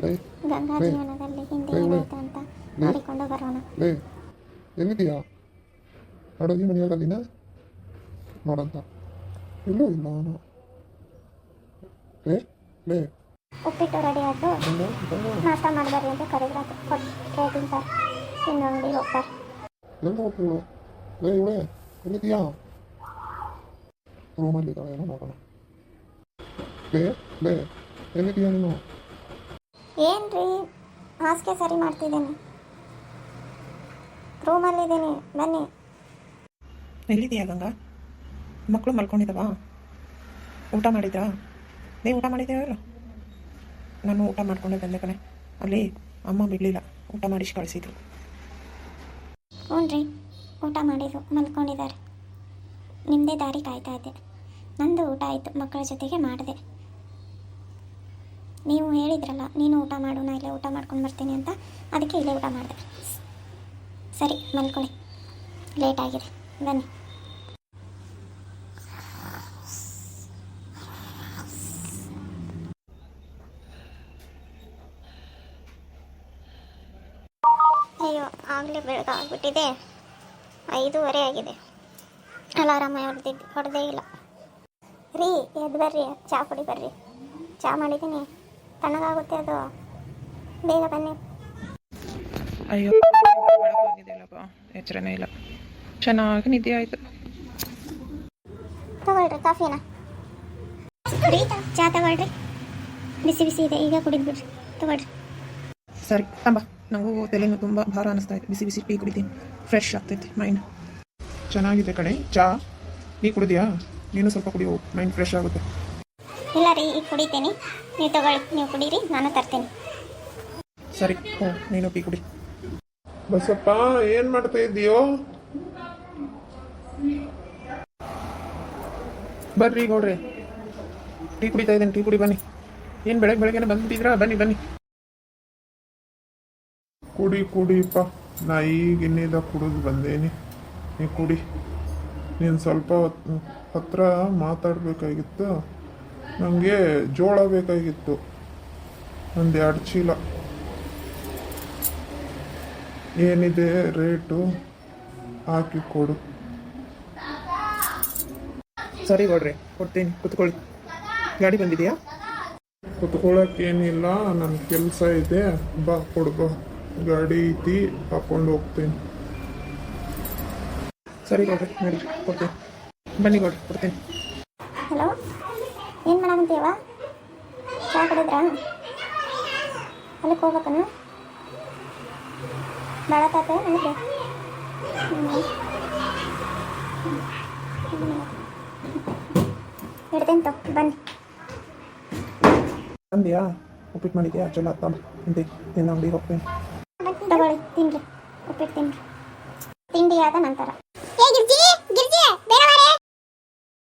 ಲೇ ಗಂಗಾ ಲೇ ಜೀವನದಲ್ಲಿ ಹಿಂದೆ ಲೇ ಲೇ ಏನಾಯ್ತು ಅಂತ ಲೇ ನೋಡಿಕೊಂಡು ಬರೋಣ. ಲೇ ಎಲ್ಲಿದೆಯಾ? ಅಡುಗೆ ಮನೆಯಾಗಲ್ಲಿನ ನೋಡಂತ ಎಲ್ಲೂ ಇಲ್ಲ ನಾನು. ಲೇ ಲೇ ಉಪ್ಪಿಟ್ಟು ರೆಡಿ ಆಯ್ತು, ಗಂಗ ಗಂಗ ನಾಷ್ಟ ಮಾಡಬಾರ್ದು ಅಂತ ಕರೆದ್ರೆ ಕೊಟ್ಟರೆ ತಿಂತಾರೆ, ತಿಂದು ಅಂಗಡಿಗೆ ಹೋಗ್ತಾರೆ. ಎಲ್ಲ ಹೋಗ್ತೀವಳು. ಲೇ ಇವಳೆ ಎಲ್ಲಿದೆಯಾ? ರೂಮಲ್ಲಿ ಇದ್ದಾಳೆ ಏನೋ ನೋಡೋಣ. ಲೇ ಲೇ ಎಲ್ಲಿದೆಯಾ ನೀನು? ಏನ್ರಿ ಹಾಸಿಗೆ ಸರಿ ಮಾಡ್ತಿದ್ದೀನಿ, ರೂಮಲ್ಲಿದ್ದೀನಿ, ಬನ್ನಿ. ಎಲ್ಲಿದೆಯಾ ಗಂಗಾ? ಮಕ್ಕಳು ಮಲ್ಕೊಂಡಿದ್ದಾವಾ? ಊಟ ಮಾಡಿದ್ರಾ? ನೀವು ಊಟ ಮಾಡಿದ್ದೇವಲ್ಲ? ನಾನು ಊಟ ಮಾಡ್ಕೊಂಡೆ ಬಂದೆ ಕಣೆ. ಅಲ್ಲಿ ಅಮ್ಮ ಬಿಡಲಿಲ್ಲ, ಊಟ ಮಾಡಿಸಿ ಕಳಿಸಿದ್ರು. ಹ್ಞೂ ರೀ, ಊಟ ಮಾಡಿದ್ರು, ಮಲ್ಕೊಂಡಿದ್ದಾರೆ. ನಿಮ್ಮದೇ ದಾರಿ ಕಾಯ್ತಾ ಇದ್ದೆ. ನಂದು ಊಟ ಆಯಿತು, ಮಕ್ಕಳ ಜೊತೆಗೆ ಮಾಡಿದೆ. ನೀವು ಹೇಳಿದ್ರಲ್ಲ ನೀನು ಊಟ ಮಾಡು, ನಾ ಇಲ್ಲೇ ಊಟ ಮಾಡ್ಕೊಂಡು ಬರ್ತೀನಿ ಅಂತ, ಅದಕ್ಕೆ ಇಲ್ಲೇ ಊಟ ಮಾಡಿದೆ. ಸರಿ ಮಲ್ಕೊಳ್ಳಿ, ಲೇಟ್ ಆಗಿದೆ, ಬನ್ನಿ. ಅಯ್ಯೋ ಆಗಲೇ ಬೆಳಗಾಗ್ಬಿಟ್ಟಿದೆ, 5:30 ಆಗಿದೆ. ಅಲಾರಾಮ ಹೊಡೆದೇ ಇಲ್ಲ. ರೀ ಎದ್ದು ಬರ್ರಿ, ಚಹಾ ಕುಡಿ ಬರ್ರಿ. ಚಹಾ ಮಾಡಿದ್ದೀನಿ, ತಣ್ಣಗಾಗುತ್ತೆ ಅದು, ಬೇಗ ಬನ್ನಿ. ಅಯ್ಯೋ ಬೆಳಗಾಗಿದೆಯಲ್ಲಪ್ಪ, ಎಚ್ಚರನೇ ಇಲ್ಲ. ಚೆನ್ನಾಗಿ ನಿದ್ದೆ ಆಯಿತು. ತಗೊಳ್ರಿ ಕಾಫಿನ. ರೀ ಚಹಾ ತಗೊಳ್ರಿ, ಬಿಸಿ ಬಿಸಿ ಇದೆ, ಈಗ ಕುಡಿದ್ಬಿಡ್ರಿ, ತಗೊಳ್ರಿ. ಸರಿ ತಂಬ, ನನಗೂ ತಲೆನೂ ತುಂಬ ಭಾರ ಅನ್ನಿಸ್ತಾ ಇದೆ. ಬಿಸಿ ಬಿಸಿ ಟೀ ಕುಡಿತೀನಿ, ಫ್ರೆಶ್ ಆಗ್ತೈತಿ ಮೈಂಡ್. ಚೆನ್ನಾಗಿದೆ ಕಣೆ ಚಾ. ನೀ ಕುಡಿದ್ಯಾ? ನೀನು ಸ್ವಲ್ಪ ಕುಡಿಯೋ, ಮೈಂಡ್ ಫ್ರೆಶ್ ಆಗುತ್ತೆ. ಇಲ್ಲ ರೀ, ಈಗ ಕುಡಿತೀನಿ, ನೀವು ತಗೊಳ್ಳಿ, ನೀವು ಕುಡೀರಿ, ನಾನು ತರ್ತೀನಿ. ಸರಿ, ಹ್ಞೂ ನೀನು ಟೀ ಕುಡಿ. ಬಸಪ್ಪ ಏನ್ ಮಾಡ್ತಾ ಇದ್ದೀಯೋ? ಬರ್ರಿ ಗೌಡ್ರಿ, ಟೀ ಕುಡಿತಾ ಇದ್ದೀನಿ, ಟೀ ಕುಡಿ ಬನ್ನಿ. ಏನು ಬೆಳಗ್ಗೆನೆ ಬಂದ್ಬಿಟ್ಟಿದ್ರಾ? ಬನ್ನಿ ಬನ್ನಿ. ಕುಡಿ ಕುಡಿಪ್ಪ, ನಾ ಈಗ ಇನ್ನಿದ ಕುಡಿದು ಬಂದೇನಿ. ನೀ ಕುಡಿ. ನೀನು ಸ್ವಲ್ಪ ಹತ್ರ ಮಾತಾಡಬೇಕಾಗಿತ್ತು. ನನಗೆ ಜೋಳ ಬೇಕಾಗಿತ್ತು, 1-2 ಚೀಲ. ಏನಿದೆ ರೇಟು ಹಾಕಿ ಕೊಡು. ಸರಿ ಗೌಡ್ರಿ, ಕೊಡ್ತೀನಿ, ಕುತ್ಕೊಳ್ಳಿ. ಗಾಡಿ ಬಂದಿದೆಯಾ? ಕುತ್ಕೊಳ್ಳೋಕ್ಕೇನಿಲ್ಲ, ನನ್ನ ಕೆಲಸ ಇದೆ, ಬಾ ಕೊಡು ಬಾ. ಗಾಡಿ ಐತಿ, ಹಾಕೊಂಡು ಹೋಗ್ತೀನಿ. ಸರಿ ಗೌಡ್ರಿ, ನೋಡಿ ಕೊಡ್ತೀನಿ. ಬನ್ನಿ ಗೌಡ್ರಿ, ಕೊಡ್ತೀನಿ. ಹಲೋ, ಏನು ಮಾಡಾಕಂತೀವ? ಚಹಾ ಕುಡಿದ್ರಾ? ಅಲ್ಲಿಗೆ ಹೋಗ್ಬೇಕನ? ಭಾಳ ತಾತ ನನಗೆ ಇಡ್ತೀನಿ ತೊ, ಬನ್ನಿ. ಅಂದ್ಯಾ? ಉಪ್ಪಿಟ್ಟು ಮಾಡಿದ್ಯಾ? ಚಲೋ ಆತಮ್ಮ, ತಿಂದು ನಿನ್ನ ಅಂಗಡಿಗೆ ಹೋಗ್ತೀನಿ. ತಗೊಳ್ಳಿ, ತಿನ್ನಿರಿ, ಉಪ್ಪಿಟ್ಟು ತಿನ್ನಿರಿ. ತಿಂಡಿ ಆದ ನಂತರ